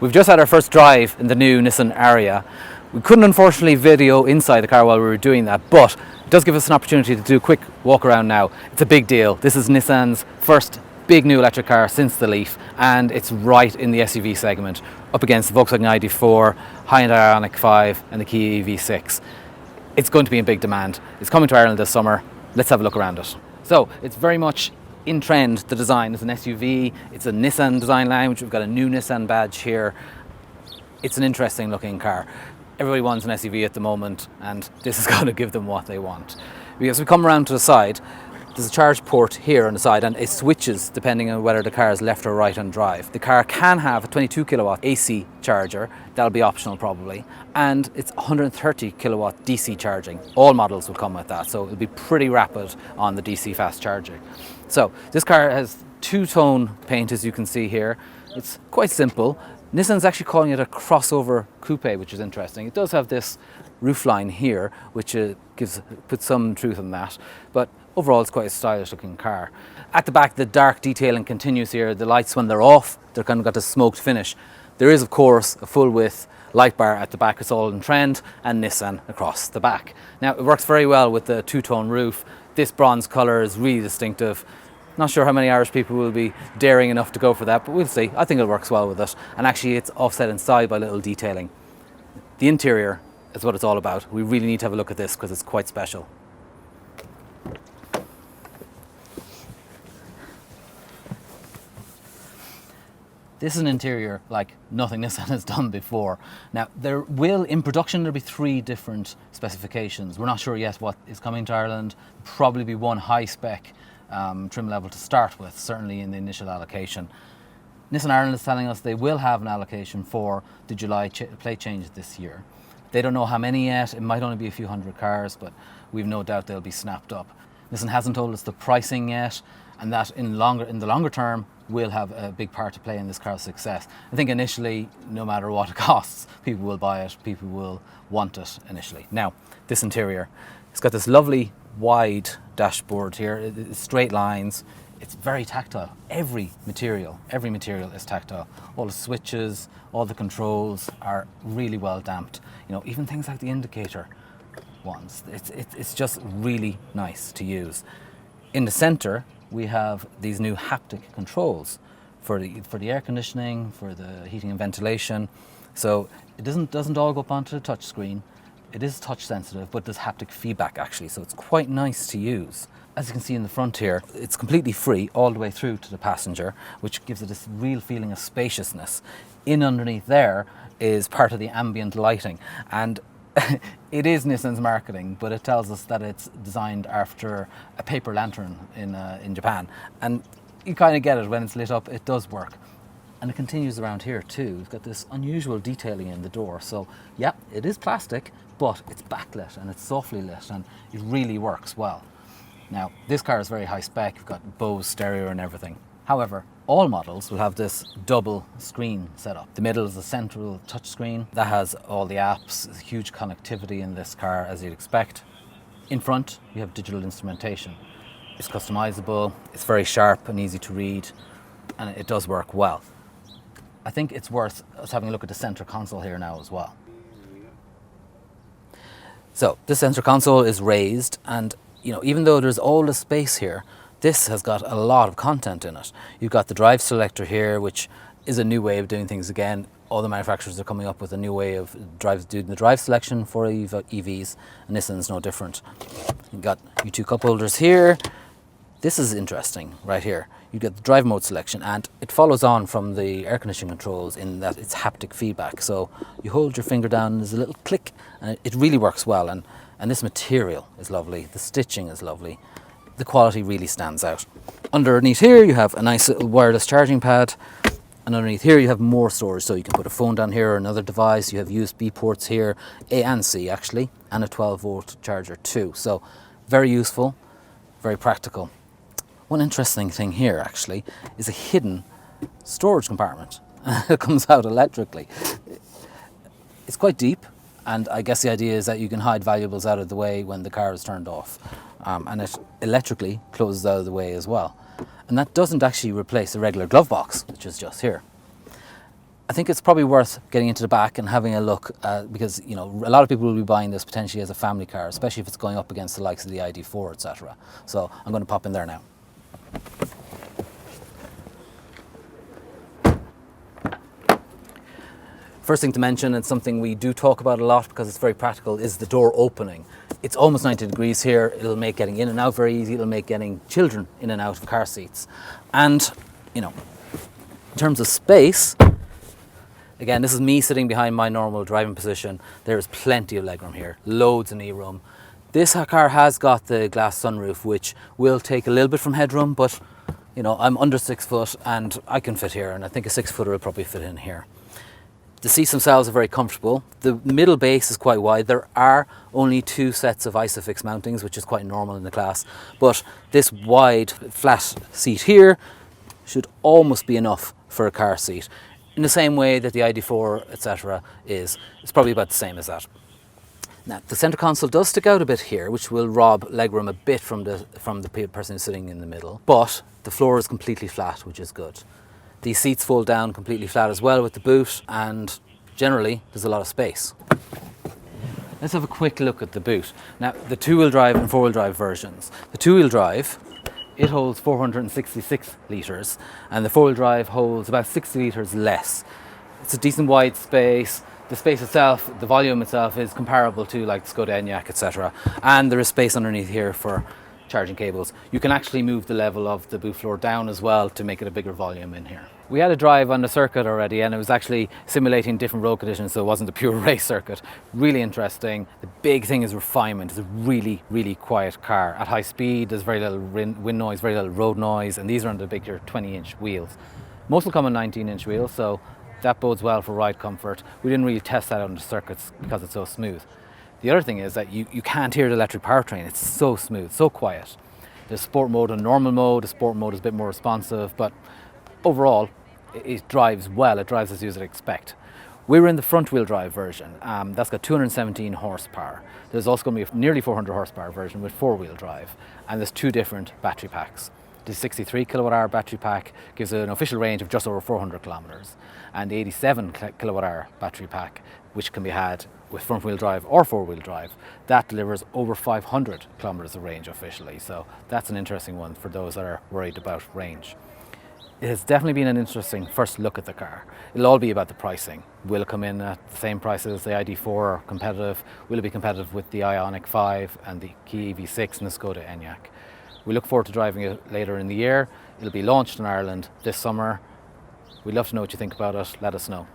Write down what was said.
We've just had our first drive in the new Nissan Ariya. We couldn't unfortunately video inside the car while we were doing that, but it does give us an opportunity to do a quick walk around now. It's a big deal. This is Nissan's first big new electric car since the Leaf, and it's right in the SUV segment, up against the Volkswagen ID.4, Hyundai Ioniq 5 and the Kia EV6. It's going to be in big demand. It's coming to Ireland this summer. Let's have a look around it. So it's very much in trend. The design is an SUV. It's a Nissan design lounge. We've got a new Nissan badge here. It's an interesting looking car. Everybody wants an SUV at the moment, and this is going to give them what they want. Because we come around to the side, there's a charge port here on the side, and it switches depending on whether the car is left or right on drive. The car can have a 22 kilowatt AC charger. That'll be optional probably, and it's 130 kilowatt DC charging. All models will come with that, so it'll be pretty rapid on the DC fast charging. So this car has two-tone paint, as you can see here. It's quite simple. Nissan's actually calling it a crossover coupe, which is interesting. It does have this roofline here, which puts some truth in that, but overall it's quite a stylish looking car. At the back, the dark detailing continues here. The lights, when they're off, they're kind of got a smoked finish. There is of course a full width light bar at the back. It's all in trend, and Nissan across the back. Now it works very well with the two-tone roof. This bronze colour is really distinctive. Not sure how many Irish people will be daring enough to go for that, but we'll see. I think it works well with it. And actually it's offset inside by little detailing. The interior is what it's all about. We really need to have a look at this because it's quite special. This is an interior like nothing Nissan has done before. Now, in production, there'll be 3 different specifications. We're not sure yet what is coming to Ireland. Probably be one high spec trim level to start with, certainly in the initial allocation. Nissan Ireland is telling us they will have an allocation for the July plate change this year. They don't know how many yet. It might only be a few hundred cars, but we've no doubt they'll be snapped up. Nissan hasn't told us the pricing yet, and that in the longer term will have a big part to play in this car's success. I think initially, no matter what it costs, people will buy it, people will want it initially. Now, this interior, it's got this lovely wide dashboard here. It's straight lines. It's very tactile. Every material is tactile. All the switches, all the controls are really well damped. You know, even things like the indicator ones. It's just really nice to use. In the center, we have these new haptic controls for the air conditioning, for the heating and ventilation. So it doesn't all go up onto the touch screen. It is touch sensitive, but there's haptic feedback actually, so it's quite nice to use. As you can see in the front here, it's completely free all the way through to the passenger, which gives it this real feeling of spaciousness. In underneath there is part of the ambient lighting, and it is Nissan's marketing, but it tells us that it's designed after a paper lantern in Japan, and you kind of get it when it's lit up. It does work. And it continues around here too. We've got this unusual detailing in the door. So yeah, it is plastic, but it's backlit and it's softly lit, and it really works well. Now, this car is very high spec. We've got Bose stereo and everything. However, all models will have this double screen setup. The middle is a central touch screen that has all the apps. There's huge connectivity in this car, as you'd expect. In front, you have digital instrumentation. It's customizable, it's very sharp and easy to read, and it does work well. I think it's worth us having a look at the center console here now as well. So this center console is raised, and you know, even though there's all the space here, this has got a lot of content in it. You've got the drive selector here, which is a new way of doing things again. All the manufacturers are coming up with a new way of doing the drive selection for EVs, and Nissan's no different. You've got your 2 cup holders here. This is interesting right here. You get the drive mode selection, and it follows on from the air conditioning controls in that it's haptic feedback. So you hold your finger down, and there's a little click, and it really works well. And this material is lovely. The stitching is lovely. The quality really stands out. Underneath here, you have a nice little wireless charging pad. And underneath here, you have more storage. So you can put a phone down here or another device. You have USB ports here, A and C actually, and a 12-volt charger too. So very useful, very practical. One interesting thing here actually is a hidden storage compartment that comes out electrically. It's quite deep, and I guess the idea is that you can hide valuables out of the way when the car is turned off, and it electrically closes out of the way as well. And that doesn't actually replace the regular glove box, which is just here. I think it's probably worth getting into the back and having a look because a lot of people will be buying this potentially as a family car, especially if it's going up against the likes of the ID.4, etc. So I'm going to pop in there now. First thing to mention, and something we do talk about a lot because it's very practical, is the door opening. It's almost 90 degrees here. It'll make getting in and out very easy. It'll make getting children in and out of car seats. And, in terms of space, again, this is me sitting behind my normal driving position. There is plenty of legroom here, loads of knee room. This car has got the glass sunroof, which will take a little bit from headroom, but, I'm under 6 foot and I can fit here, and I think a 6-footer will probably fit in here. The seats themselves are very comfortable. The middle base is quite wide. There are only 2 sets of Isofix mountings, which is quite normal in the class. But this wide, flat seat here should almost be enough for a car seat. In the same way that the ID.4, etc. is. It's probably about the same as that. Now, the centre console does stick out a bit here, which will rob legroom a bit from the person who's sitting in the middle. But the floor is completely flat, which is good. These seats fold down completely flat as well with the boot, and generally there's a lot of space. Let's have a quick look at the boot. Now, the 2-wheel drive and 4-wheel drive versions. The 2-wheel drive, it holds 466 litres, and the 4-wheel drive holds about 60 litres less. It's a decent wide space. The space itself, the volume itself, is comparable to like Skoda Enyaq, etc. And there is space underneath here for charging cables. You can actually move the level of the boot floor down as well to make it a bigger volume in here. We had a drive on the circuit already, and it was actually simulating different road conditions, so it wasn't a pure race circuit. Really interesting. The big thing is refinement. It's a really, really quiet car. At high speed, there's very little wind noise, very little road noise, and these are on the bigger 20-inch wheels. Most will come on 19-inch wheels, so that bodes well for ride comfort. We didn't really test that on the circuits because it's so smooth. The other thing is that you can't hear the electric powertrain. It's so smooth, so quiet. There's sport mode and normal mode. The sport mode is a bit more responsive, but overall, it drives well. It drives as you would expect. We're in the front wheel drive version. That's got 217 horsepower. There's also going to be a nearly 400 horsepower version with 4-wheel drive. And there's 2 different battery packs. The 63 kilowatt hour battery pack gives an official range of just over 400 kilometers. And the 87 kilowatt hour battery pack, which can be had with front wheel drive or 4-wheel drive, that delivers over 500 kilometers of range officially. So that's an interesting one for those that are worried about range. It has definitely been an interesting first look at the car. It'll all be about the pricing. Will it come in at the same price as the ID.4 or competitive? Will it be competitive with the Ioniq 5 and the Kia EV6 and the Skoda Enyaq? We look forward to driving it later in the year. It'll be launched in Ireland this summer. We'd love to know what you think about it. Let us know.